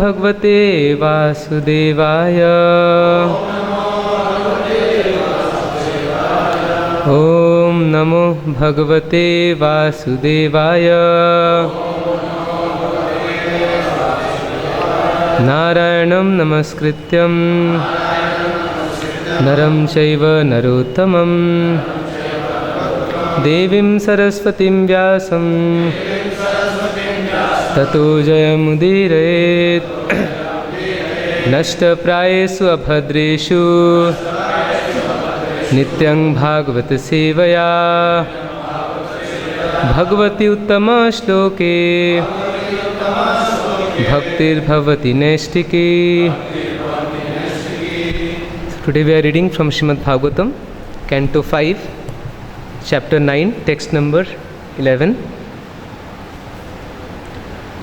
भगवते वासुदेवाय। ॐ नमो भगवते वासुदेवाय। नारायणं नमस्कृत्यं नरं चैव नरोत्तमं देवीं सरस्वतीं व्यासं ततो जयमुदीरयेत्। नष्टप्रायेषु अभद्रेषु नित्यं भागवत सेवया Bhagwati उत्तमश्लोके भक्तिर्भवति नैष्टिकी। Today we are reading from Srimad Bhagavatam, Canto 5, Chapter 9, text number 11.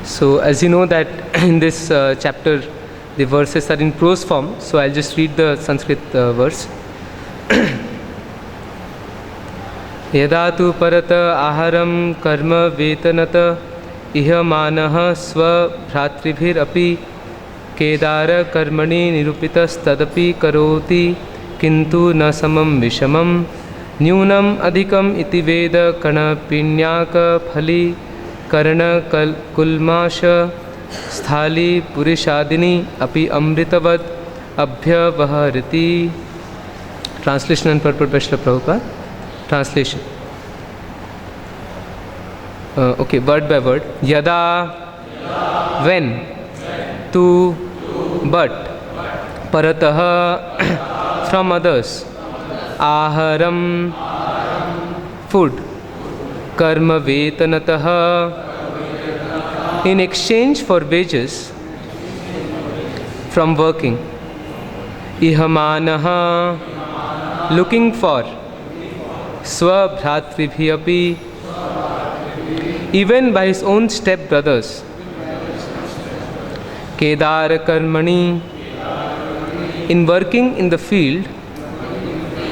So as you know that in this chapter the verses are in prose form, so I'll just read the Sanskrit verse. यदा तु परत आहारं कर्म वेतनत इहमानः स्वभ्रातृभिरपि केदार कर्मणि निरूपितस्तदपि करोति किन्तु न समं विषमं न्यूनम् अधिकम् इति वेद कणपिण्याक फली कर्णकुल्माश स्थाली पुरुषादिनी अपि अमृतवत् अभ्यवहरति. Translation and purport by Srila Prabhupada. Translation. Okay, word by word. Yada, when, tu, but, paratah, from others, aharam, food, karma vetanatah, in exchange for wages from working, ihamanaha, looking for, swabhratribhyapi, even by his own step brothers, kedar karmani, in working in the field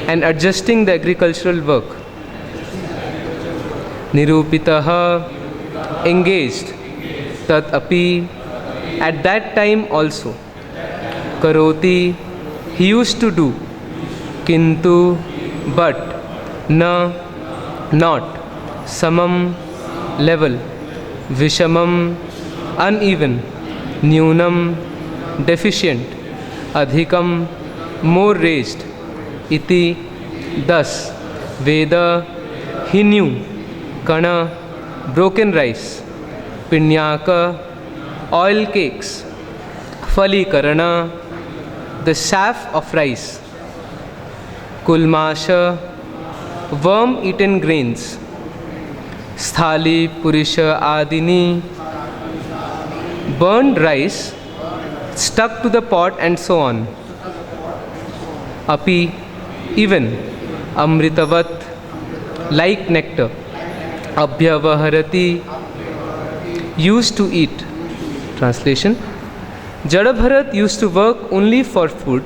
and adjusting the agricultural work, nirupitaha, engaged, tat api, at that time also, karoti, he used to do, kintu, but, na, not, samam, level, vishamam, uneven, nyunam, deficient, adhikam, more raised, iti, thus, veda, he knew, kana, broken rice, pinyaka, oil cakes, falikarana, the chaff of rice, kulmasha, worm-eaten grains, sthali purisha adini, burned rice stuck to the pot, and so on. Api, even, amritavat, like nectar, abhyavaharati, used to eat. Translation. Jadabharat used to work only for food.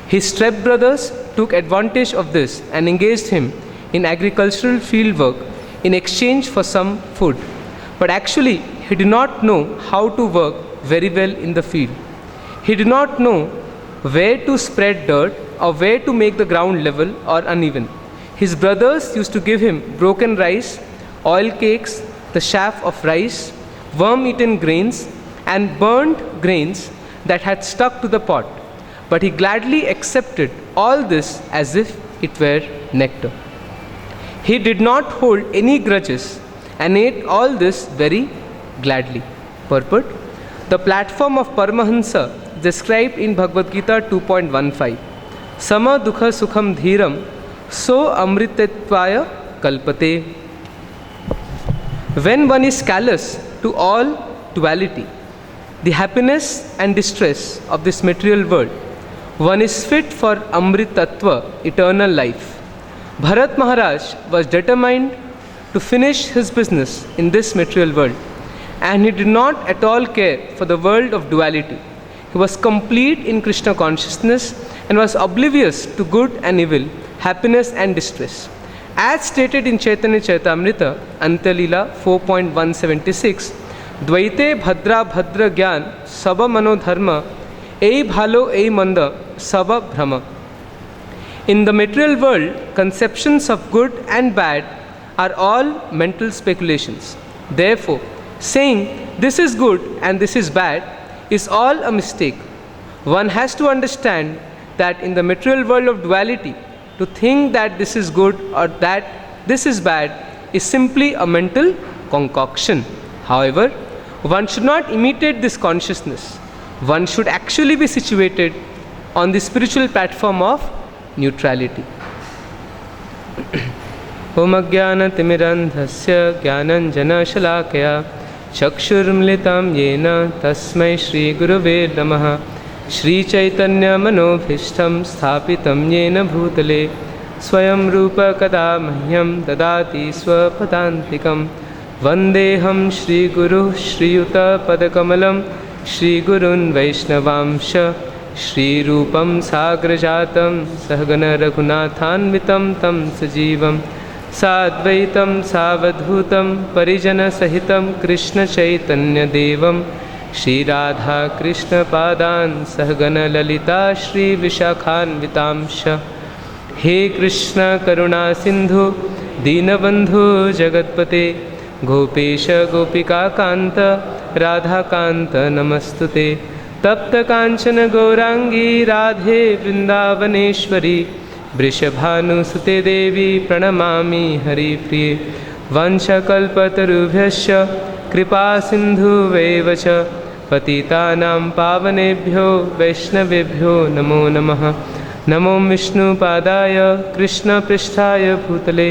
His stepbrothers took advantage of this and engaged him in agricultural field work in exchange for some food. But actually, he did not know how to work very well in the field. He did not know where to spread dirt or where to make the ground level or uneven. His brothers used to give him broken rice, oil cakes, the chaff of rice, worm-eaten grains, and burned grains that had stuck to the pot. But he gladly accepted all this as if it were nectar. He did not hold any grudges and ate all this very gladly. Purport. The platform of Paramahansa described in Bhagavad Gita 2.15. Sama dukha sukham dhiram so amritatvaya kalpate. When one is callous to all duality, the happiness and distress of this material world, one is fit for amritatva, eternal life. Bharat Maharaj was determined to finish his business in this material world, and he did not at all care for the world of duality. He was complete in Krishna consciousness and was oblivious to good and evil, happiness and distress. As stated in Chaitanya Charitamrita, Antya-lila 4.176, দ্বৈতে ভদ্রা ভদ্র জ্ঞান সব মনোধর্ম এই ভালো এই মন্দ সব ভ্রম. In the material world, conceptions of good and bad are all mental speculations. Therefore, saying this is good and this is bad is all a mistake. One has to understand that in the material world of duality, to think that this is good or that this is bad is simply a mental concoction. However, one should not imitate this consciousness. One should actually be situated on the spiritual platform of neutrality. Om Ajnana-timirandhasya Jnananjana-shalakaya Chakshurmilitam Yena Tasmai Shri Gurave Namaha. Shri Chaitanya Manobhishtam Sthapitam Yena Bhutale Swayam Rupa Kada Mahyam Dadati Swapadantikam. Vandeham Shri Guru Shri Yuta Padakamalam Shri Gurun Vaishnavamsha Shri Rupam Sagrajatam Sahagana Raghunathanvitam Tam Sajivam Sadvaitam Savadhutam Parijana Sahitam Krishna Chaitanya Devam Shri Radha Krishna Padan Sahagana Lalita Shri Vishakhanvitamsha. He Krishna Karuna Sindhu Dinabandhu Jagatpate Gopesha Gopika Kanta Radha Kanta Namastute. Tapta Kanchana Gaurangi Radhe Vrindavaneshwari Vrishabhanu Sute Devi Pranamami Hari Priye. Vansha Kalpatarubhyasya Kripa Sindhu Vevacha Patitanam Pavanebhyo Vaishnavebhyo Namo Namaha. Namo Vishnu Padaya Krishna Pristhaya Bhutale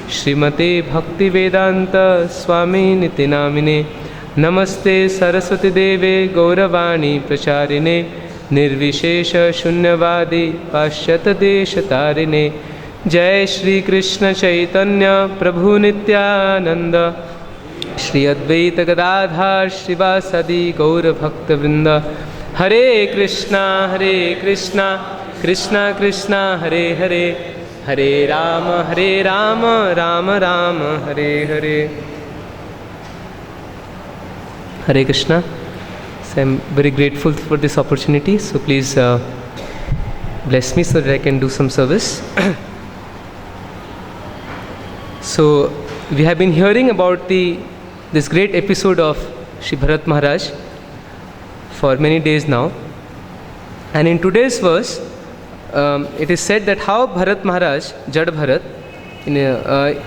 Srimate Bhakti Vedanta Swami Niti Namine. Namaste Saraswati Deve Gauravani Pracharine Nirvishesha Shunyavadi Pashyata Deshatarine. Jai Shri Krishna Chaitanya Prabhu Nityananda Shri Advaita Gadadhar Shivasadi Gaura Bhakta Vrinda. Hare Krishna Krishna Krishna Hare Hare Hare Rama Rama Rama Hare Hare. Hare Krishna. So I'm very grateful for this opportunity. So please bless me so that I can do some service. So we have been hearing about this great episode of Shri Bharat Maharaj for many days now. And in today's verse, it is said that how Bharat Maharaj, Jad Bharat,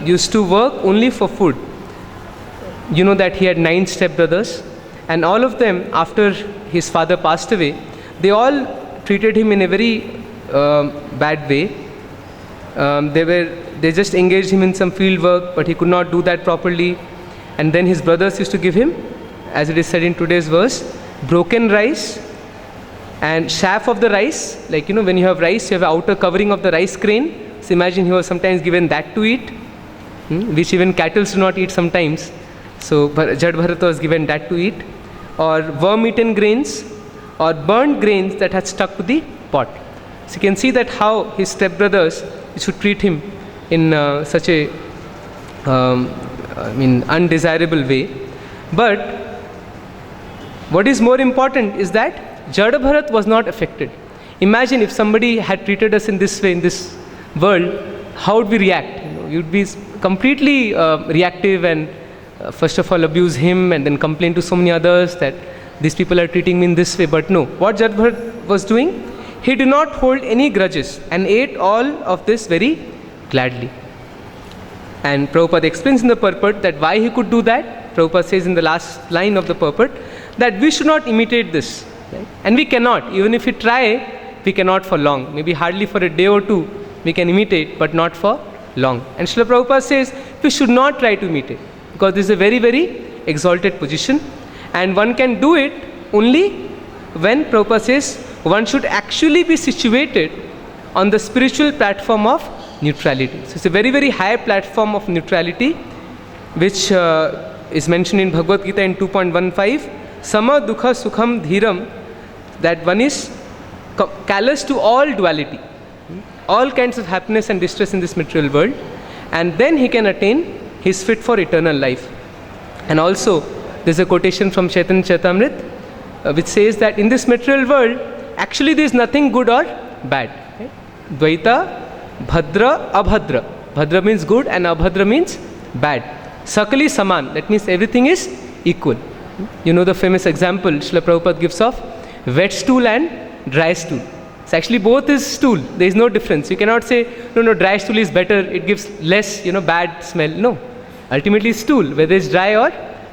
used to work only for food. You know that he had 9 stepbrothers, and all of them, after his father passed away, they all treated him in a very bad way. They just engaged him in some field work, but he could not do that properly. And then his brothers used to give him, as it is said in today's verse, broken rice and chaff of the rice. Like, you know, when you have rice, you have an outer covering of the rice grain. So imagine he was sometimes given that to eat, which even cattle do not eat sometimes. So Jad Bharat was given that to eat, or worm-eaten grains, or burnt grains that had stuck to the pot. So you can see that how his stepbrothers should treat him in such a undesirable way. But what is more important is that Jad Bharat was not affected. Imagine if somebody had treated us in this way in this world, how would we react? You'd be completely reactive and first of all abuse him and then complain to so many others that these people are treating me in this way. But no, what Jad Bharat was doing, he did not hold any grudges and ate all of this very gladly. And Prabhupada explains in the purport that why he could do that. Prabhupada says in the last line of the purport that we should not imitate this. Right? And we cannot, even if we try, we cannot for long. Maybe hardly for a day or two we can imitate, but not for long. And Srila Prabhupada says we should not try to imitate, because this is a very, very exalted position, and one can do it only when Prabhupada says one should actually be situated on the spiritual platform of neutrality. So it's a very, very high platform of neutrality, which is mentioned in Bhagavad Gita in 2.15, Sama Dukha Sukham Dhiram, that one is callous to all duality, all kinds of happiness and distress in this material world, and then he can attain, he is fit for eternal life. And also there's a quotation from Chaitanya Charitamrita which says that in this material world, actually there is nothing good or bad. Right? Dvaita, Bhadra, Abhadra. Bhadra means good and Abhadra means bad. Sakali Saman, that means everything is equal. You know the famous example Srila Prabhupada gives of wet stool and dry stool. So actually both is stool, there is no difference. You cannot say, no, dry stool is better, it gives less, bad smell. No, ultimately stool, whether it's dry or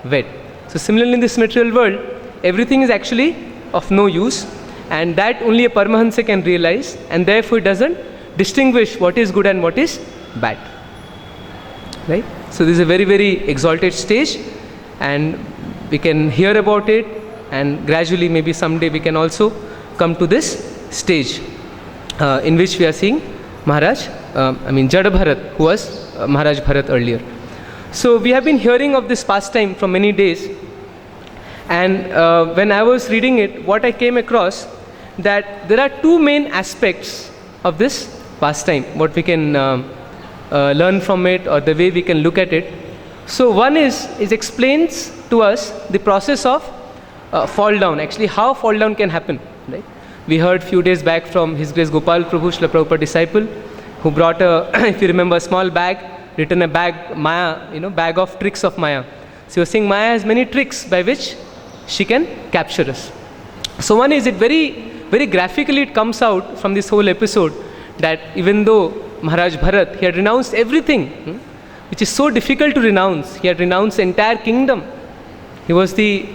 wet. So similarly in this material world, everything is actually of no use, and that only a Paramahansa can realize, and therefore it doesn't distinguish what is good and what is bad. Right? So this is a very, very exalted stage, and we can hear about it, and gradually maybe someday we can also come to this stage in which we are seeing Maharaj, Jada Bharat, who was Maharaj Bharat earlier. So we have been hearing of this pastime for many days, and when I was reading it, what I came across, that there are two main aspects of this pastime, what we can learn from it, or the way we can look at it. So one is explains to us the process of fall down, actually how fall down can happen. Right? We heard few days back from His Grace Gopal Prabhu, Srila Prabhupada disciple, who brought a, if you remember, a small bag, written a bag, Maya, bag of tricks of Maya. So he was saying Maya has many tricks by which she can capture us. So one is, it very, very graphically it comes out from this whole episode that even though Maharaj Bharat, he had renounced everything, which is so difficult to renounce. He had renounced the entire kingdom. He was the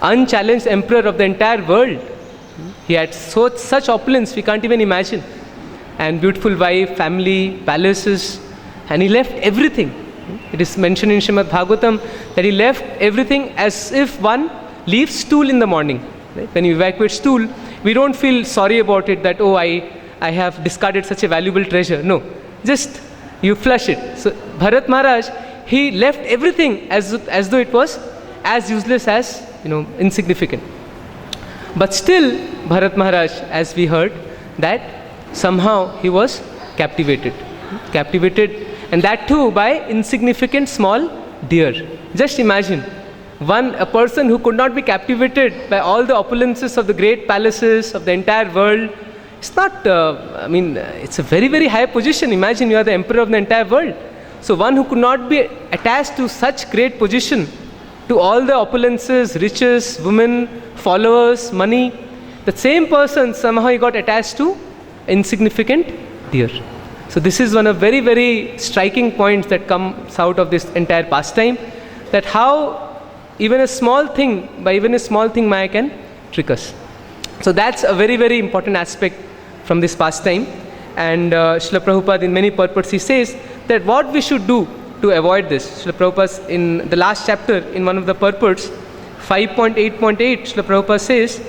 unchallenged emperor of the entire world. He had such opulence we can't even imagine, and beautiful wife, family, palaces, and he left everything. It is mentioned in Srimad Bhagavatam that he left everything as if one leaves stool in the morning. Right? When you evacuate stool, we don't feel sorry about it that, oh, I have discarded such a valuable treasure. No, just you flush it. So Bharat Maharaj, he left everything as though it was as useless as, insignificant. But still, Bharat Maharaj, as we heard, that somehow he was captivated, and that too by insignificant small deer. Just imagine, a person who could not be captivated by all the opulences of the great palaces of the entire world. It's not, it's a very, very high position. Imagine you are the emperor of the entire world. So one who could not be attached to such great position, to all the opulences, riches, women, followers, money, the same person somehow he got attached to insignificant deer. So this is one of very, very striking points that comes out of this entire pastime, that how even a small thing Maya can trick us. So that's a very, very important aspect from this pastime. And Srila Prabhupada in many purports he says that what we should do to avoid this. Srila Prabhupada in the last chapter, in one of the purports, 5.8.8, Srila Prabhupada says,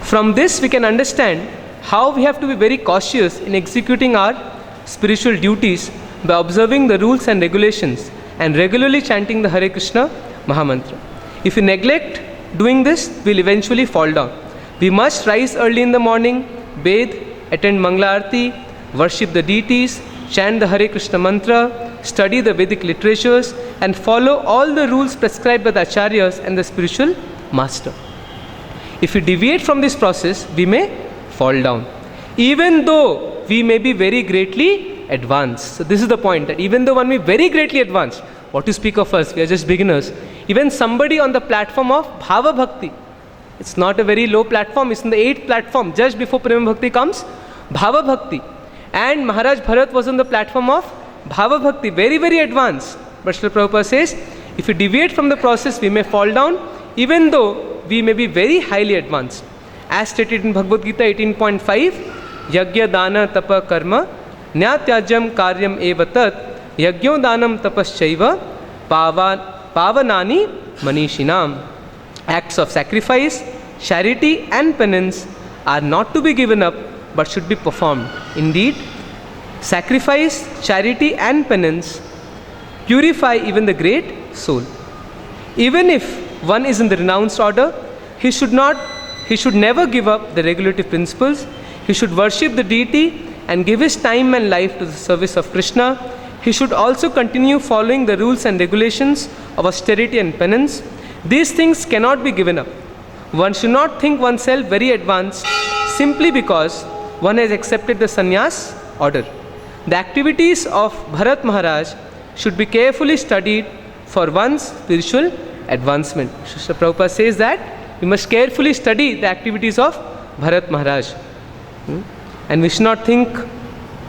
from this we can understand how we have to be very cautious in executing our spiritual duties by observing the rules and regulations and regularly chanting the Hare Krishna Mahamantra. If we neglect doing this, we will eventually fall down. We must rise early in the morning, bathe, attend Mangala Arati, worship the deities, chant the Hare Krishna mantra, study the Vedic literatures, and follow all the rules prescribed by the acharyas and the spiritual master. If we deviate from this process, we may fall down, even though we may be very greatly advanced. So this is the point, that even though one may be very greatly advanced, what to speak of us, we are just beginners. Even somebody on the platform of Bhava Bhakti, it's not a very low platform, it's in the 8th platform, just before Prema Bhakti comes Bhava Bhakti. And Maharaj Bharat was on the platform of Bhava Bhakti, very, very advanced. But Srila Prabhupada says, if we deviate from the process, we may fall down, even though we may be very highly advanced. As stated in Bhagavad Gita 18.5, Yagya Dana Tapa Karma Nyatyajam Karyam Eva Tat Yagyo Danam Tapaschaiva Pavanani Manishinam. Acts of sacrifice, charity and penance are not to be given up but should be performed. Indeed, sacrifice, charity and penance purify even the great soul. Even if one is in the renounced order, he should never give up the regulative principles. He should worship the deity and give his time and life to the service of Krishna. He he should also continue following the rules and regulations of austerity and penance. These things cannot be given up. One should not think oneself very advanced simply because one has accepted the sannyas order. The activities of Bharat Maharaj should be carefully studied for one's spiritual advancement. Srila Prabhupada says that we must carefully study the activities of Bharat Maharaj. And we should not think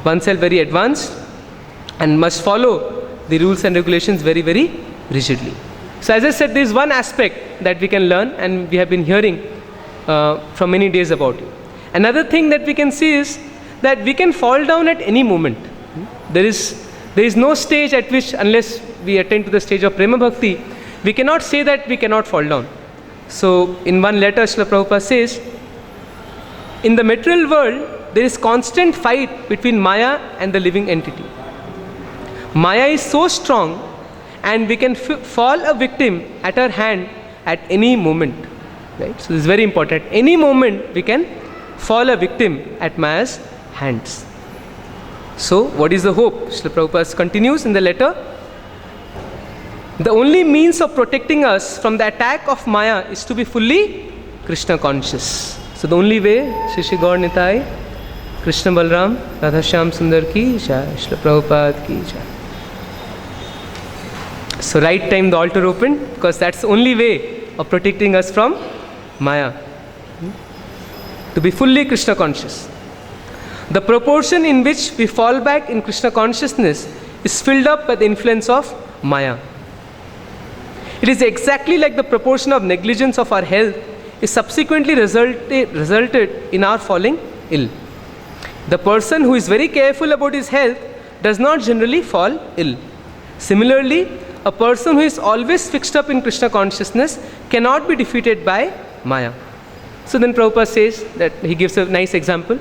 oneself very advanced and must follow the rules and regulations very, very rigidly. So as I said, there is one aspect that we can learn, and we have been hearing from many days about it. Another thing that we can see is that we can fall down at any moment. There is no stage at which, unless we attain to the stage of Prema Bhakti, we cannot say that we cannot fall down. So in one letter, Srila Prabhupada says, in the material world, there is constant fight between Maya and the living entity. Maya is so strong, and we can fall a victim at her hand at any moment. Right? So this is very important. At any moment, we can fall a victim at Maya's hands. So what is the hope? Srila Prabhupada continues in the letter. The only means of protecting us from the attack of Maya is to be fully Krishna conscious. So the only way, Shri Shri Gaur Nitai, Krishna Balram, Radha Shyam Sundar ki jai, Srila Prabhupada ki jai. So right time the altar opened, because that's the only way of protecting us from Maya. To be fully Krishna conscious. The proportion in which we fall back in Krishna consciousness is filled up by the influence of Maya. It is exactly like the proportion of negligence of our health is subsequently resulted in our falling ill. The person who is very careful about his health does not generally fall ill. Similarly, a person who is always fixed up in Krishna consciousness cannot be defeated by Maya. So then Prabhupada says that he gives a nice example,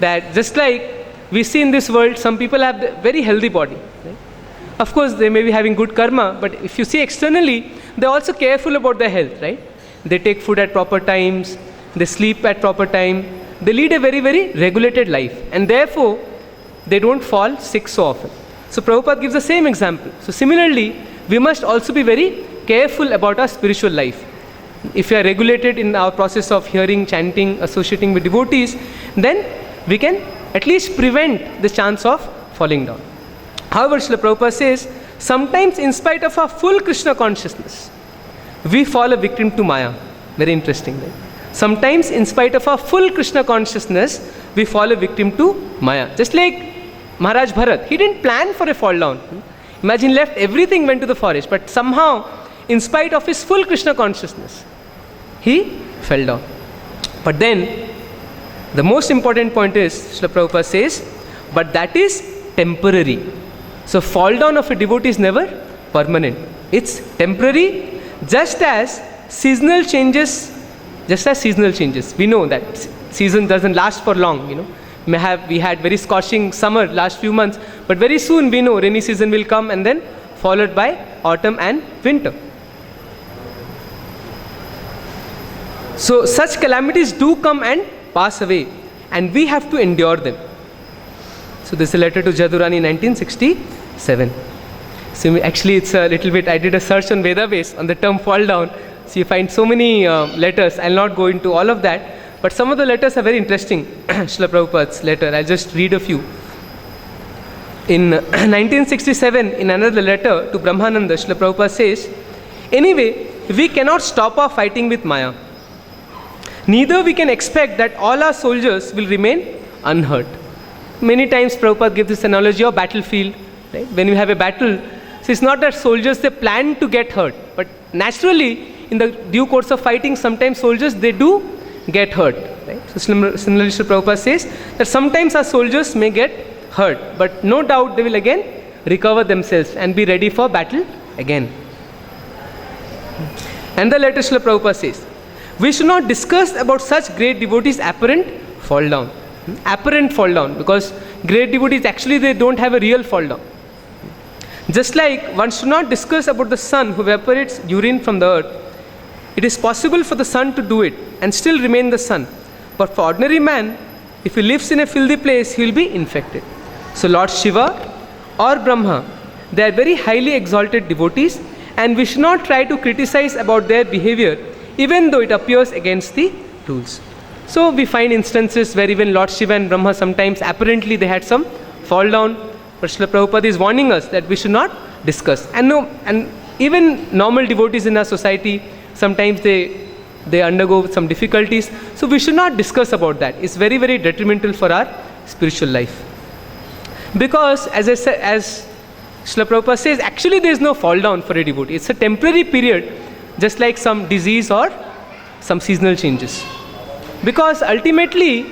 that just like we see in this world, some people have a very healthy body. Right? Of course, they may be having good karma, but if you see externally, they're also careful about their health, right? They take food at proper times, they sleep at proper time, they lead a very, very regulated life, and therefore, they don't fall sick so often. So Prabhupada gives the same example. So similarly, we must also be very careful about our spiritual life. If we are regulated in our process of hearing, chanting, associating with devotees, then we can at least prevent the chance of falling down. However, Srila Prabhupada says, sometimes in spite of our full Krishna consciousness, we fall a victim to Maya. Very interesting, right? Sometimes in spite of our full Krishna consciousness, we fall a victim to Maya. Just like Maharaj Bharat, he didn't plan for a fall down. Imagine left everything, went to the forest, but somehow, in spite of his full Krishna consciousness, he fell down. But then, the most important point is, Srila Prabhupada says, but that is temporary. So fall down of a devotee is never permanent. It's temporary, just as seasonal changes. We know that season doesn't last for long, We had very scorching summer last few months, but very soon we know rainy season will come, and then followed by autumn and winter. So such calamities do come and pass away, and we have to endure them. So this is a letter to Jadurani 1967. So actually it's a little bit, I did a search on Vedabase on the term fall down. So you find so many letters. I'll not go into all of that. But some of the letters are very interesting. Srila Prabhupada's letter, I'll just read a few. In 1967, in another letter to Brahmananda, Srila Prabhupada says, anyway, we cannot stop our fighting with Maya. Neither we can expect that all our soldiers will remain unhurt. Many times Prabhupada gives this analogy of battlefield. Right? When you have a battle, so it's not that soldiers, they plan to get hurt. But naturally, in the due course of fighting, sometimes soldiers, they do get hurt. Right? So similarly, Srila Prabhupada says that sometimes our soldiers may get hurt, but no doubt they will again recover themselves and be ready for battle again. And the letter Srila Prabhupada says, we should not discuss about such great devotees' apparent fall down. Apparent fall down, because great devotees actually they don't have a real fall down. Just like one should not discuss about the sun who evaporates urine from the earth. It is possible for the sun to do it and still remain the sun. But for ordinary man, if he lives in a filthy place, he will be infected. So Lord Shiva or Brahma, they are very highly exalted devotees, and we should not try to criticize about their behavior even though it appears against the rules. So we find instances where even Lord Shiva and Brahma, sometimes apparently they had some fall down, but Srila Prabhupada is warning us that we should not discuss. And even normal devotees in our society, sometimes they undergo some difficulties, so we should not discuss about that. It's very, very detrimental for our spiritual life. Because as I said, as Srila Prabhupada says, actually there is no fall down for a devotee. It's a temporary period, just like some disease or some seasonal changes. Because ultimately,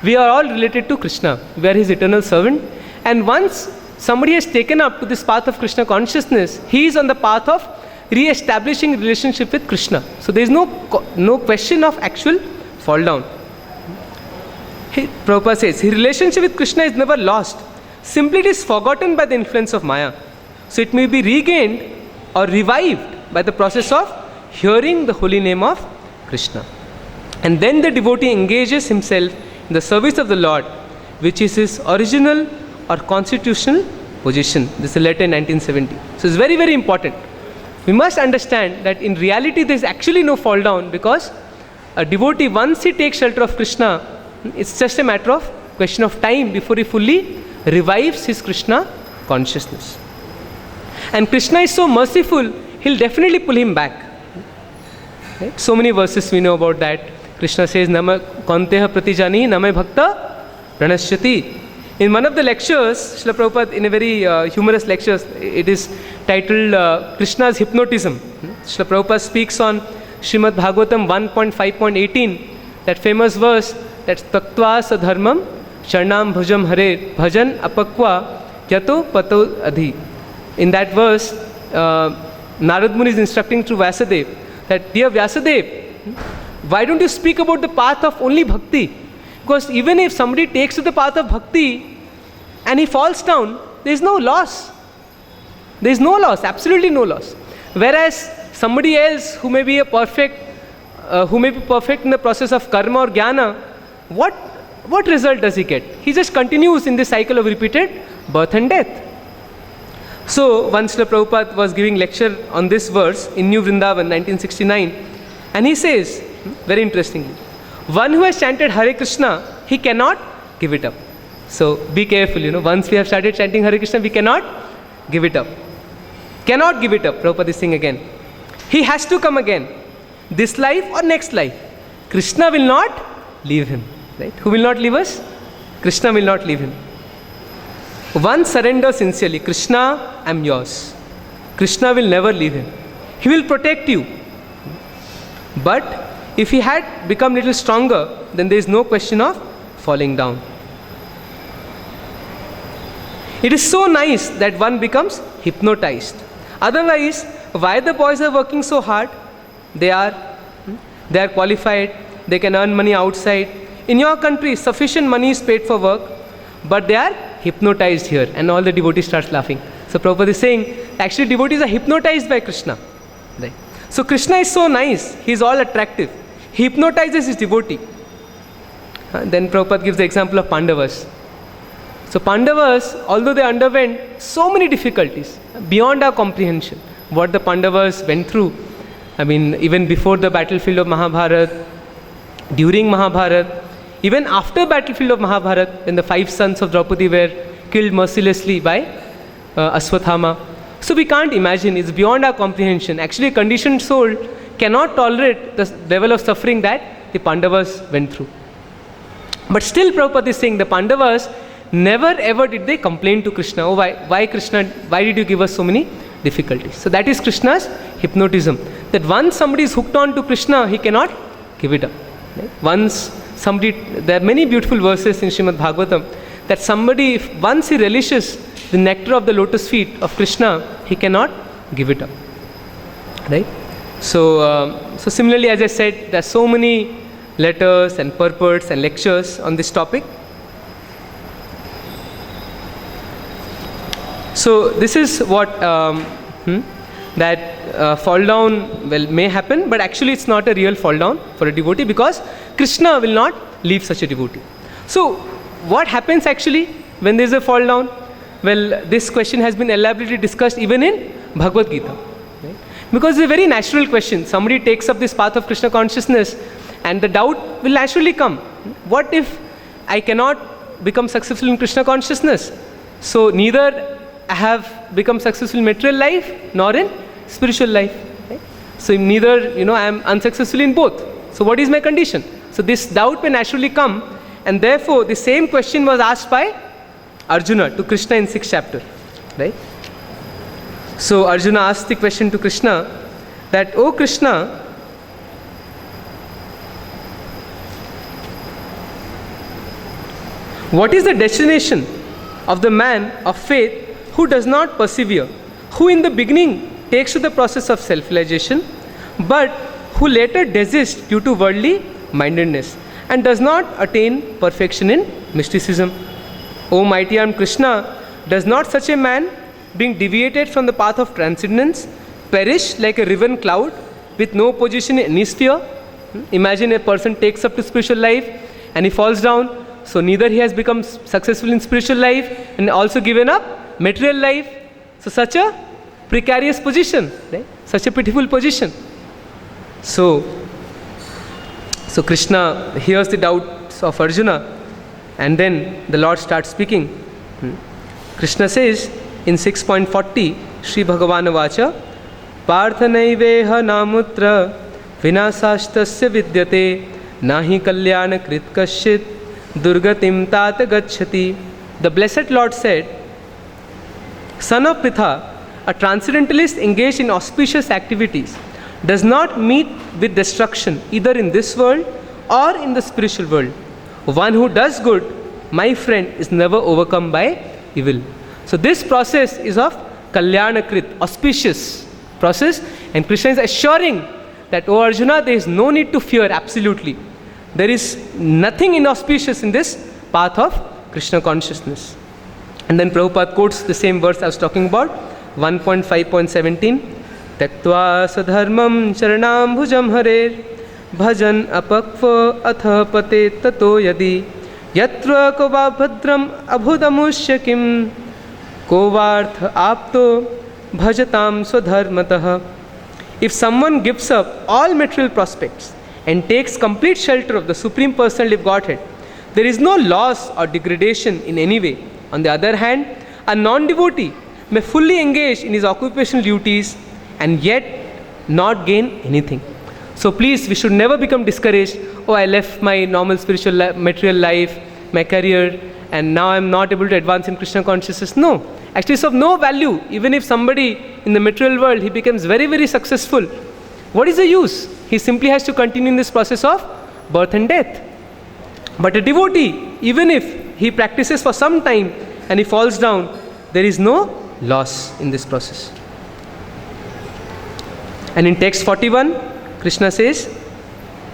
we are all related to Krishna. We are his eternal servant. And once somebody has taken up to this path of Krishna consciousness, he is on the path of re-establishing relationship with Krishna. So there is no question of actual fall down. Prabhupada says, his relationship with Krishna is never lost. Simply it is forgotten by the influence of Maya. So it may be regained or revived by the process of hearing the holy name of Krishna. And then the devotee engages himself in the service of the Lord, which is his original or constitutional position. This is a letter in 1970. So it's very, very important. We must understand that in reality there is actually no fall down, because a devotee, once he takes shelter of Krishna, it's just a matter of question of time before he fully revives his Krishna consciousness. And Krishna is so merciful, he'll definitely pull him back. Right? So many verses we know about that. Krishna says, Nama Kanteha Pratijani, Nama Bhakta Pranashyati. In one of the lectures, Srila Prabhupada, in a very humorous lecture, it is titled Krishna's Hypnotism. Srila Prabhupada speaks on Srimad Bhagavatam 1.5.18, that famous verse, that Taktva Sadharmam Sharnam Bhajam Hare Bhajan Apakwa Yato Pato Adhi. In that verse, Narad Muni is instructing through Vyasadeva that, dear Vyasadeva, why don't you speak about the path of only bhakti? Because even if somebody takes to the path of bhakti and he falls down, there is no loss. There is no loss, absolutely no loss. Whereas somebody else who may be perfect in the process of karma or jnana, what result does he get? He just continues in this cycle of repeated birth and death. So once Srila Prabhupada was giving lecture on this verse in New Vrindavan 1969, and he says, very interestingly, one who has chanted Hare Krishna, he cannot give it up. So be careful, once we have started chanting Hare Krishna, we cannot give it up. Cannot give it up, Prabhupada is saying again. He has to come again, this life or next life. Krishna will not leave him. Right? Who will not leave us? Krishna will not leave him. One surrenders sincerely, Krishna, I am yours. Krishna will never leave him. He will protect you. But if he had become little stronger, then there is no question of falling down. It is so nice that one becomes hypnotized. Otherwise, why the boys are working so hard? They are qualified, they can earn money outside. In your country, sufficient money is paid for work, but they are hypnotized here, and all the devotees start laughing. So Prabhupada is saying, actually devotees are hypnotized by Krishna. Right? So Krishna is so nice, he is all attractive. He hypnotizes his devotee. Then Prabhupada gives the example of Pandavas. So Pandavas, although they underwent so many difficulties, beyond our comprehension, what the Pandavas went through, even before the battlefield of Mahabharata, during Mahabharata, even after battlefield of Mahabharata, when the 5 sons of Draupadi were killed mercilessly by Aswathama. So we can't imagine, it's beyond our comprehension. Actually, a conditioned soul cannot tolerate the level of suffering that the Pandavas went through. But still Prabhupada is saying the Pandavas never ever did they complain to Krishna, oh why Krishna, why did you give us so many difficulties? So that is Krishna's hypnotism. That once somebody is hooked on to Krishna, he cannot give it up. Right? There are many beautiful verses in Srimad Bhagavatam that somebody, once he relishes the nectar of the lotus feet of Krishna, he cannot give it up. Right? So similarly, as I said, there are so many letters and purports and lectures on this topic. So this is what that fall down may happen, but actually it's not a real fall down for a devotee, because Krishna will not leave such a devotee. So what happens actually when there is a fall down? Well, this question has been elaborately discussed even in Bhagavad Gita. Right? Because it's a very natural question. Somebody takes up this path of Krishna consciousness and the doubt will naturally come. What if I cannot become successful in Krishna consciousness? So neither I have become successful in material life nor in spiritual life. Right? So neither, I am unsuccessful in both. So what is my condition? So this doubt may naturally come, and therefore the same question was asked by Arjuna to Krishna in 6th chapter. Right? So Arjuna asked the question to Krishna that, "Oh Krishna, what is the destination of the man of faith who does not persevere, who in the beginning takes to the process of self-realization, but who later desists due to worldly mindedness and does not attain perfection in mysticism? O mighty armed Krishna, does not such a man, being deviated from the path of transcendence, perish like a riven cloud with no position in any sphere?" Imagine a person takes up to spiritual life and he falls down. So neither he has become successful in spiritual life and also given up material life. So such a precarious position, right? Such a pitiful position. So Krishna hears the doubts of Arjuna, and then the Lord starts speaking. Krishna says in 6.40, Shri Bhagavan Vacha, "Parthanaiveha namutra vinasastasya vidyate nahi kalyana krit kasyit durgatim tata gacchati." The blessed Lord said, "Son of Pritha, a transcendentalist engaged in auspicious activities does not meet with destruction either in this world or in the spiritual world. One who does good, my friend, is never overcome by evil." So this process is of Kalyanakrit, auspicious process, and Krishna is assuring that, "O Arjuna, there is no need to fear absolutely. There is nothing inauspicious in this path of Krishna consciousness." And then Prabhupada quotes the same verse I was talking about, 1.5.17, "Tyaktva sadharmam charanam bhujam harer bhajan apakva atha pate tato yadi yatra kova bhadram abhudamushya kim kovartha apto bhajatam swadharmatah." If someone gives up all material prospects and takes complete shelter of the Supreme Personality of Godhead, there is no loss or degradation in any way. On the other hand, a non-devotee may fully engage in his occupational duties and yet not gain anything. So please, we should never become discouraged. "Oh, I left my normal spiritual material life, my career, and now I'm not able to advance in Krishna consciousness." No, actually it's of no value. Even if somebody in the material world, he becomes very, very successful, what is the use? He simply has to continue in this process of birth and death. But a devotee, even if he practices for some time and he falls down, there is no loss in this process. And in text 41, Krishna says,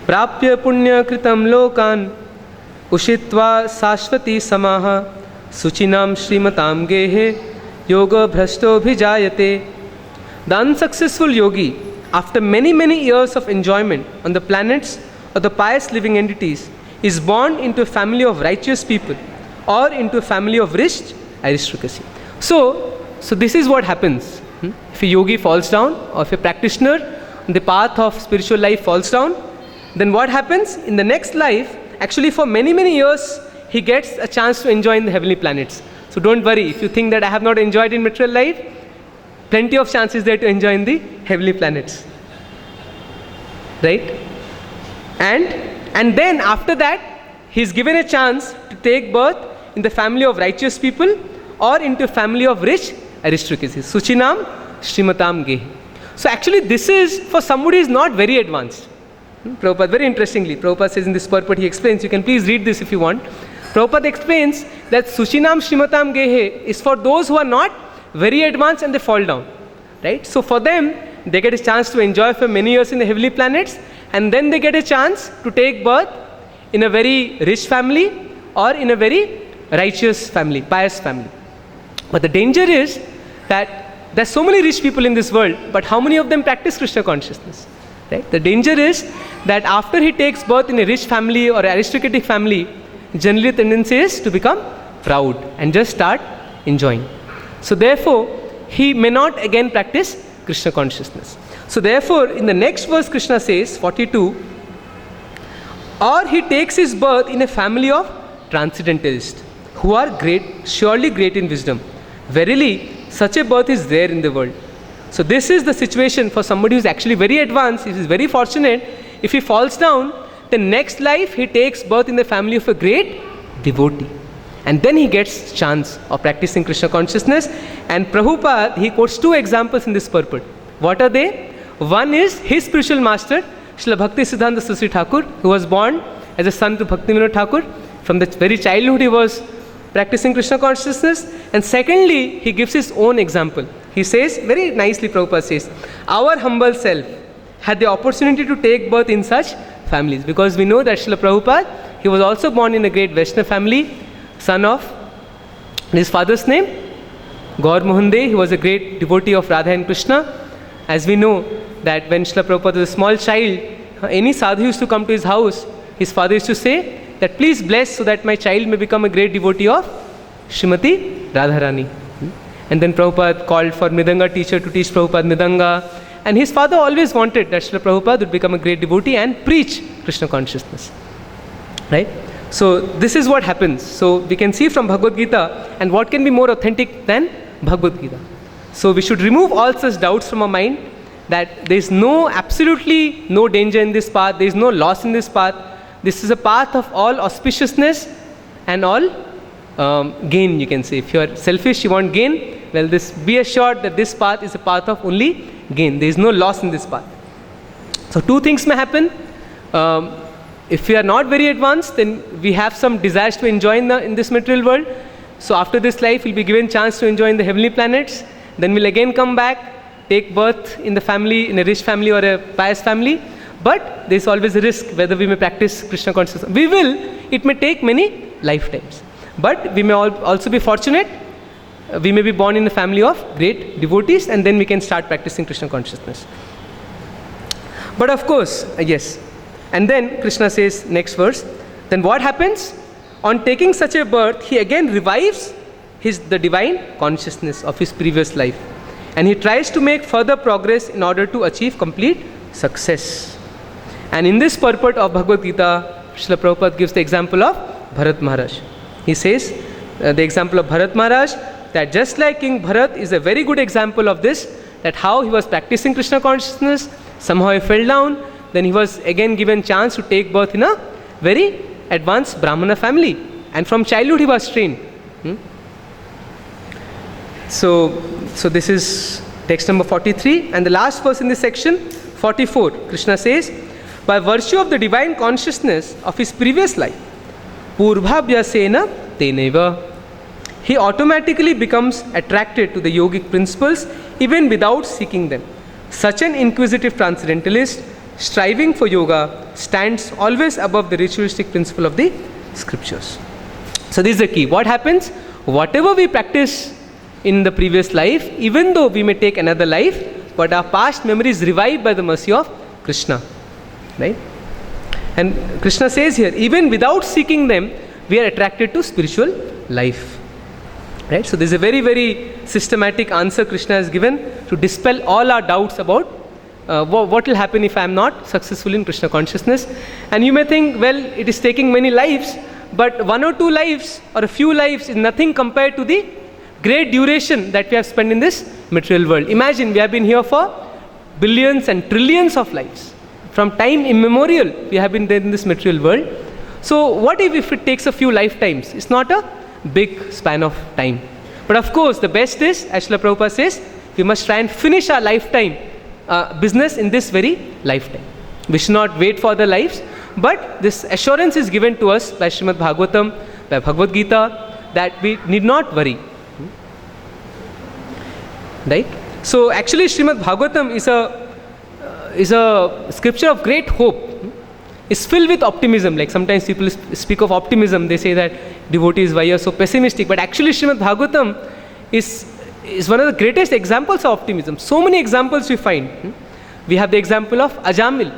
"Prapya punya kritam lokan ushitva sashvati samaha suchinam shrimatam gehe yoga bhrashto bhijayate." The unsuccessful yogi, after many, many years of enjoyment on the planets of the pious living entities, is born into a family of righteous people or into a family of rich aristocracy. So this is what happens. If a yogi falls down, or if a practitioner on the path of spiritual life falls down, then what happens? In the next life, actually for many, many years, he gets a chance to enjoy in the heavenly planets. So don't worry, if you think that I have not enjoyed in material life, plenty of chances there to enjoy in the heavenly planets. Right? And then after that, he is given a chance to take birth in the family of righteous people or into a family of rich aristocracy. Suchinam Shrimatam Gehi. So actually this is for somebody who is not very advanced. Prabhupada, very interestingly, Prabhupada says in this purport, he explains, you can please read this if you want. Prabhupada explains that Suchinam Shrimatam Gehe is for those who are not very advanced and they fall down. Right? So for them, they get a chance to enjoy for many years in the heavenly planets, and then they get a chance to take birth in a very rich family or in a very righteous family, pious family. But the danger is that there are so many rich people in this world, but how many of them practice Krishna consciousness? Right? The danger is that after he takes birth in a rich family or aristocratic family, generally the tendency is to become proud and just start enjoying. So therefore, he may not again practice Krishna consciousness. So therefore, in the next verse, Krishna says, 42, or he takes his birth in a family of transcendentalists, who are great, surely great in wisdom. Verily, such a birth is rare in the world. So this is the situation for somebody who is actually very advanced, he is very fortunate. If he falls down, the next life he takes birth in the family of a great devotee. And then he gets chance of practicing Krishna consciousness. And Prabhupada, he quotes two examples in this purport. What are they? One is his spiritual master, Srila Bhakti Siddhanta Saraswati Thakur, who was born as a son to Bhaktivinoda Thakur. From the very childhood he was practicing Krishna consciousness. And secondly, he gives his own example. He says, very nicely Prabhupada says, our humble self had the opportunity to take birth in such families. Because we know that Srila Prabhupada, he was also born in a great Vaishnava family, son of his father's name, Gaur Mohan De. He was a great devotee of Radha and Krishna. As we know that when Srila Prabhupada was a small child, any sadhu used to come to his house, his father used to say that please bless so that my child may become a great devotee of Srimati Radharani. And then Prabhupada called for Mridanga teacher to teach Prabhupada Mridanga. And his father always wanted that Srila Prabhupada would become a great devotee and preach Krishna consciousness. Right? So this is what happens. So we can see from Bhagavad Gita, and what can be more authentic than Bhagavad Gita. So we should remove all such doubts from our mind that there is absolutely no danger in this path, there is no loss in this path. This is a path of all auspiciousness and all gain, you can say. If you are selfish, you want gain, well, be assured that this path is a path of only gain. There is no loss in this path. So two things may happen. If we are not very advanced, then we have some desires to enjoy in this material world. So after this life, we'll be given chance to enjoy in the heavenly planets. Then we'll again come back, take birth in the family, in a rich family or a pious family. But there's always a risk whether we may practice Krishna consciousness. We will. It may take many lifetimes. But we may also be fortunate. We may be born in a family of great devotees, and then we can start practicing Krishna consciousness. But of course, yes. And then Krishna says, next verse, then what happens? On taking such a birth, he again revives the divine consciousness of his previous life. And he tries to make further progress in order to achieve complete success. And in this purport of Bhagavad Gita, Srila Prabhupada gives the example of Bharat Maharaj. He says, the example of Bharat Maharaj, that just like King Bharat is a very good example of this, that how he was practicing Krishna consciousness, somehow he fell down, then he was again given chance to take birth in a very advanced Brahmana family. And from childhood he was trained. So this is text number 43. And the last verse in this section, 44, Krishna says, by virtue of the divine consciousness of his previous life, Purvabhyasena Teneva, he automatically becomes attracted to the yogic principles even without seeking them. Such an inquisitive transcendentalist, striving for yoga, stands always above the ritualistic principle of the scriptures. So this is the key. What happens? Whatever we practice in the previous life, even though we may take another life, but our past memory is revived by the mercy of Krishna. Right? And Krishna says here, even without seeking them, we are attracted to spiritual life. Right? So this is a very, very systematic answer Krishna has given to dispel all our doubts about what will happen if I am not successful in Krishna consciousness. And you may think, well, it is taking many lives, but one or two lives or a few lives is nothing compared to the great duration that we have spent in this material world. Imagine, we have been here for billions and trillions of lives. From time immemorial, we have been there in this material world. So what if it takes a few lifetimes? It's not a big span of time. But of course, the best is, as Srila Prabhupada says, we must try and finish our lifetime business in this very lifetime. We should not wait for the lives. But this assurance is given to us by Srimad Bhagavatam, by Bhagavad Gita, that we need not worry. Right? So actually Srimad Bhagavatam is a scripture of great hope. It's filled with optimism. Like sometimes people speak of optimism. They say that devotees, why you are so pessimistic. But actually Srimad Bhagavatam is one of the greatest examples of optimism. So many examples we find. We have the example of Ajamil,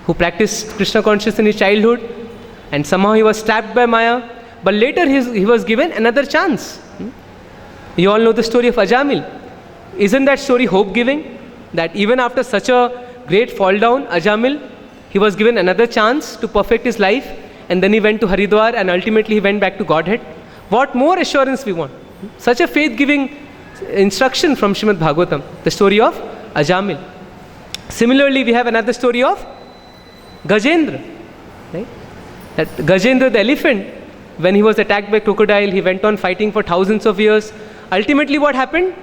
who practiced Krishna consciousness in his childhood, and somehow he was trapped by Maya. But later he was given another chance. You all know the story of Ajamil. Isn't that story hope-giving? That even after such a great fall down, Ajamil, he was given another chance to perfect his life, and then he went to Haridwar, and ultimately he went back to Godhead. What more assurance we want? Such a faith-giving instruction from Srimad Bhagavatam, the story of Ajamil. Similarly, we have another story of Gajendra. Right? That Gajendra the elephant, when he was attacked by crocodile, he went on fighting for thousands of years. Ultimately what happened?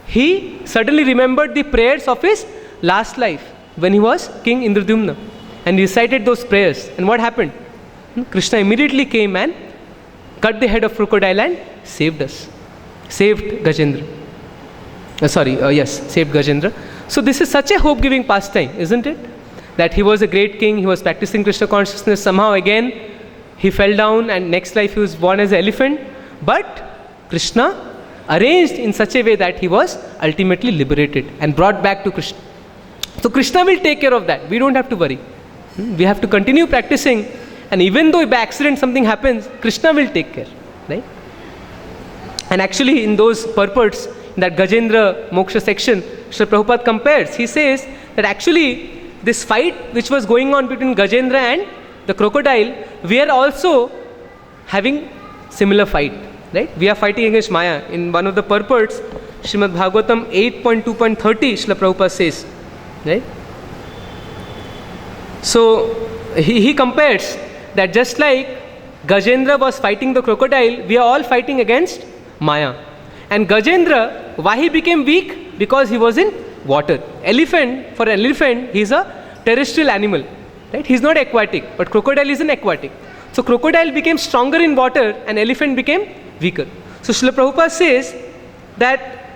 He suddenly remembered the prayers of his last life when he was King Indradyumna, and recited those prayers. And what happened? Krishna immediately came and cut the head of crocodile and saved us. Saved Gajendra. Saved Gajendra. So this is such a hope-giving pastime, isn't it? That he was a great king, he was practicing Krishna consciousness, somehow again he fell down, and next life he was born as an elephant. But Krishna arranged in such a way that he was ultimately liberated and brought back to Krishna. So Krishna will take care of that. We don't have to worry. We have to continue practicing, and even though by accident something happens, Krishna will take care. Right? And actually in those purports, in that Gajendra Moksha section, Srila Prabhupada compares. He says that actually this fight which was going on between Gajendra and the crocodile, we are also having similar fight. Right? We are fighting against Maya. In one of the purports, Srimad Bhagavatam 8.2.30, Srila Prabhupada says. Right? So he compares that just like Gajendra was fighting the crocodile, we are all fighting against Maya. And Gajendra, why he became weak? Because he was in water. Elephant, for an elephant, he is a terrestrial animal. Right? He is not aquatic, but crocodile is an aquatic. So crocodile became stronger in water and elephant became weaker. So Srila Prabhupada says that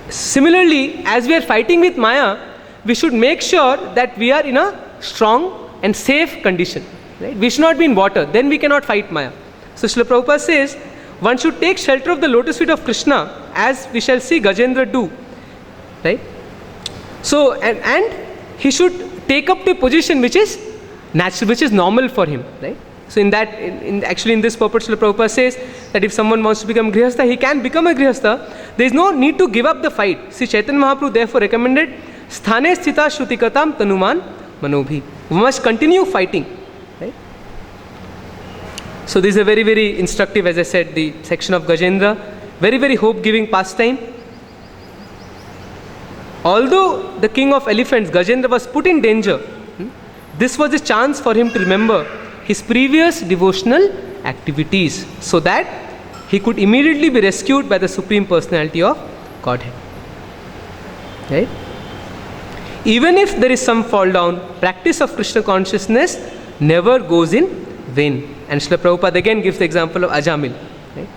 similarly, as we are fighting with Maya, we should make sure that we are in a strong and safe condition. Right? We should not be in water, then we cannot fight Maya. So Srila Prabhupada says, one should take shelter of the lotus feet of Krishna, as we shall see Gajendra do. Right? So, and he should take up the position which is natural, which is normal for him. Right? So in that, actually in this purport, Srila Prabhupada says that if someone wants to become Grihastha, he can become a Grihastha. There is no need to give up the fight. See, Chaitanya Mahaprabhu therefore recommended, Sthane sthita shrutikatam tanuman manobhi. We must continue fighting. Right? So this is a very, very instructive, as I said, the section of Gajendra. Very, very hope-giving pastime. Although the king of elephants, Gajendra, was put in danger, this was a chance for him to remember his previous devotional activities, so that he could immediately be rescued by the Supreme Personality of Godhead. Right? Even if there is some fall down, practice of Krishna consciousness never goes in vain. And Srila Prabhupada again gives the example of Ajamil. Right?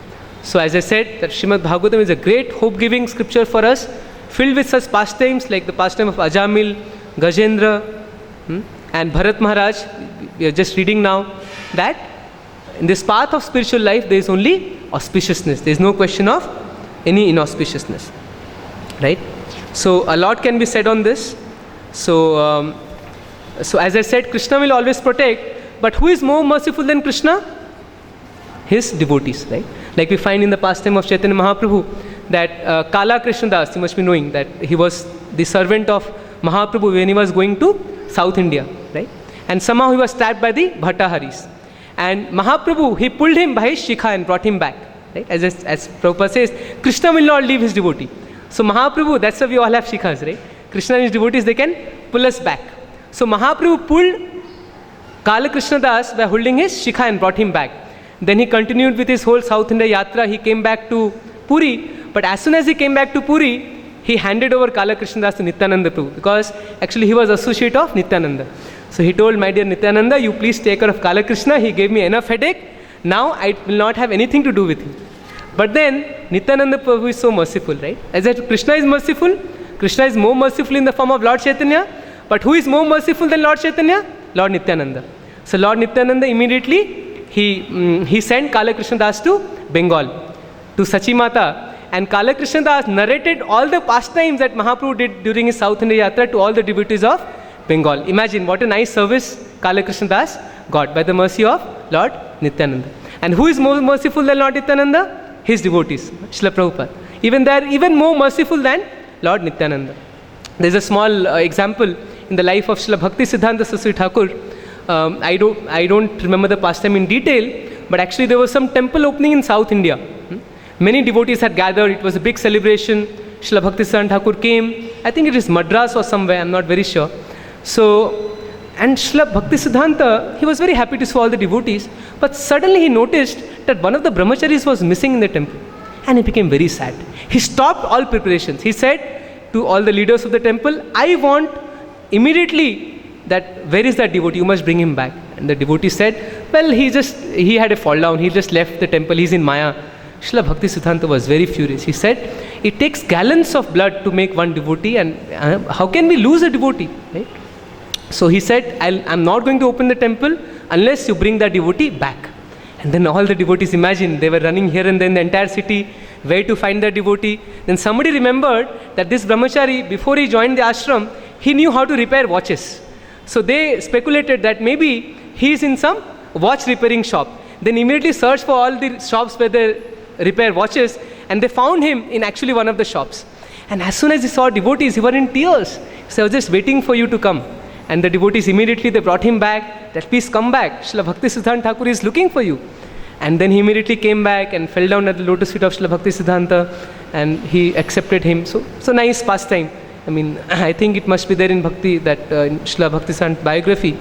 So as I said, that Srimad Bhagavatam is a great hope-giving scripture for us, filled with such pastimes like the pastime of Ajamil, Gajendra, and Bharat Maharaj. We are just reading now that in this path of spiritual life there is only auspiciousness. There is no question of any inauspiciousness. Right? So a lot can be said on this. So as I said, Krishna will always protect, but who is more merciful than Krishna? His devotees. Right? Like we find in the pastime of Chaitanya Mahaprabhu that Kala Krishna Das, you must be knowing that he was the servant of Mahaprabhu when he was going to South India. Right? And somehow he was stabbed by the Bhattaharis. And Mahaprabhu, he pulled him by his shikha and brought him back. Right? As Prabhupada says, Krishna will not leave his devotee. So Mahaprabhu, that's why we all have shikhas, right? Krishna and his devotees, they can pull us back. So Mahaprabhu pulled Kala Krishna Das by holding his shikha and brought him back. Then he continued with his whole South India yatra. He came back to Puri. But as soon as he came back to Puri, he handed over Kala Krishna Das to Nityananda Prabhu, because actually he was associate of Nityananda. So he told, my dear Nityananda, you please take care of Kala Krishna. He gave me enough headache. Now I will not have anything to do with him. But then Nityananda Prabhu is so merciful, right? As that Krishna is merciful, Krishna is more merciful in the form of Lord Chaitanya. But who is more merciful than Lord Chaitanya? Lord Nityananda. So Lord Nityananda immediately, he sent Kala Krishna Das to Bengal, to Sachi Mata. And Kala Krishna Das narrated all the pastimes that Mahaprabhu did during his South India Yatra to all the devotees of Bengal. Imagine what a nice service Kala Krishna Das got by the mercy of Lord Nityananda. And who is more merciful than Lord Nityananda? his devotees, Srila Prabhupada. Even they are even more merciful than Lord Nityananda. There is a small example in the life of Srila Bhakti Siddhanta Saraswati Thakur. I don't remember the pastime in detail, but actually there was some temple opening in South India. Many devotees had gathered. It was a big celebration. Srila Bhakti Siddhanta Thakur came. I think it is Madras or somewhere, I'm not very sure. So, and Srila Bhakti Siddhanta, he was very happy to see all the devotees, but suddenly he noticed that one of the brahmacharis was missing in the temple, and he became very sad. He stopped all preparations. He said to all the leaders of the temple, I want immediately that, where is that devotee? You must bring him back. And the devotee said, well, he had a fall down. He just left the temple. He's in Maya. Srila Bhakti Siddhanta was very furious. He said, it takes gallons of blood to make one devotee, and how can we lose a devotee? Right? So he said, I'm not going to open the temple unless you bring that devotee back. And then all the devotees, imagine, they were running here and there in the entire city, where to find that devotee. Then somebody remembered that this brahmachari, before he joined the ashram, he knew how to repair watches. So they speculated that maybe he is in some watch repairing shop. Then immediately searched for all the shops where they repair watches, and they found him in actually one of the shops. And as soon as he saw devotees, he was in tears. So I was just waiting for you to come. And the devotees immediately, they brought him back, that please come back. Srila Bhakti Siddhanta Thakur is looking for you. And then he immediately came back and fell down at the lotus feet of Srila Bhakti Siddhanta, and he accepted him. So nice pastime. I mean, I think it must be there in Bhakti, that in Srila Bhakti Siddhanta biography,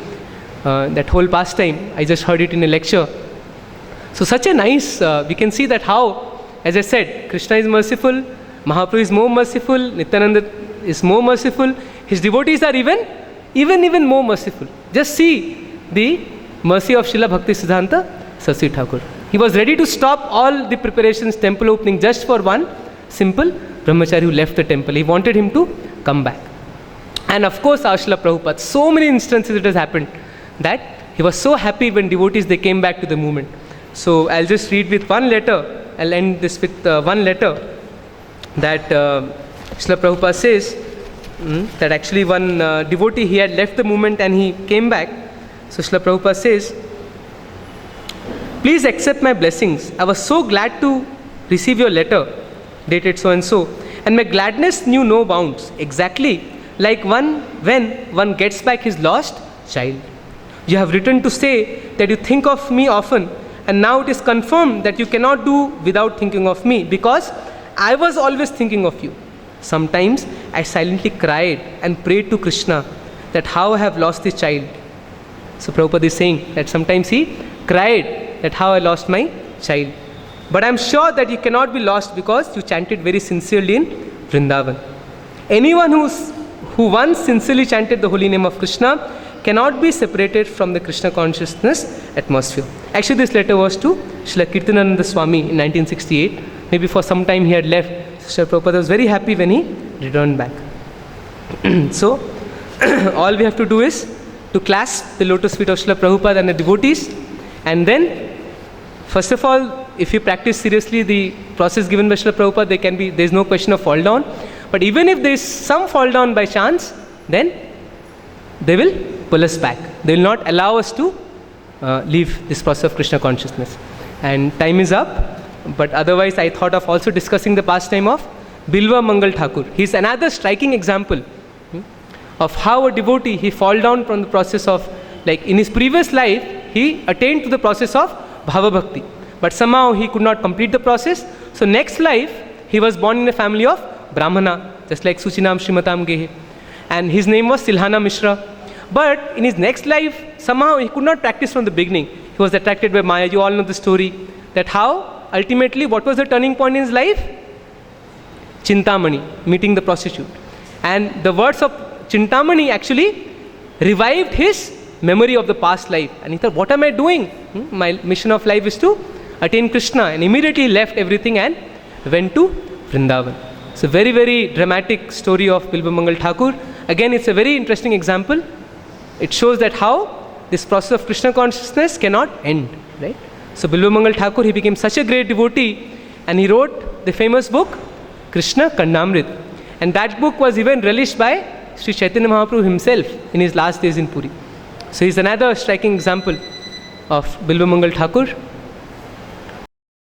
that whole pastime. I just heard it in a lecture. So such a nice, we can see that how, as I said, Krishna is merciful, Mahaprabhu is more merciful, Nityananda is more merciful, his devotees are even more merciful. Just see the mercy of Srila Bhakti Siddhanta Saraswati Thakur. He was ready to stop all the preparations, temple opening, just for one simple brahmachari who left the temple. He wanted him to come back. And of course, our Srila Prabhupada, so many instances it has happened that he was so happy when devotees, they came back to the movement. So I'll just read with one letter. I'll end this with one letter that Srila Prabhupada says that actually one devotee, he had left the movement and he came back. So Srila Prabhupada says, please accept my blessings. I was so glad to receive your letter dated so and so, and my gladness knew no bounds, exactly like when one gets back his lost child. You have written to say that you think of me often, and now it is confirmed that you cannot do without thinking of me, because I was always thinking of you. Sometimes I silently cried and prayed to Krishna that how I have lost this child. So Prabhupada is saying that sometimes he cried that how I lost my child. But I am sure that you cannot be lost because you chanted very sincerely in Vrindavan. Anyone who once sincerely chanted the holy name of Krishna cannot be separated from the Krishna consciousness atmosphere. Actually, this letter was to Srila Kirtanananda Swami in 1968. Maybe for some time he had left. Srila Prabhupada was very happy when he returned back. So, all we have to do is to clasp the lotus feet of Srila Prabhupada and the devotees, and then, first of all, if you practice seriously the process given by Srila Prabhupada, there is no question of fall down. But even if there is some fall down by chance, then they will pull us back. They will not allow us to leave this process of Krishna consciousness. And time is up, but otherwise I thought of also discussing the pastime of Bilva Mangal Thakur. He is another striking example of how a devotee, he fall down from the process of, like in his previous life, he attained to the process of Bhava Bhakti. But somehow he could not complete the process. So next life, he was born in a family of Brahmana, just like Suchinam Shrimatam Gehe. And his name was Silhana Mishra. But in his next life, somehow he could not practice from the beginning. He was attracted by Maya. You all know the story. That how, ultimately, what was the turning point in his life? Chintamani, meeting the prostitute. And the words of Chintamani actually revived his memory of the past life. And he thought, what am I doing? My mission of life is to attain Krishna. And immediately left everything and went to Vrindavan. It's a very, very dramatic story of Bilva Mangal Thakur. Again, it's a very interesting example. It shows that how this process of Krishna consciousness cannot end, right? So Bilva Mangal Thakur, he became such a great devotee, and he wrote the famous book, Krishna Kandamrit. And that book was even relished by Sri Chaitanya Mahaprabhu himself in his last days in Puri. So he's another striking example of Bilva Mangal Thakur.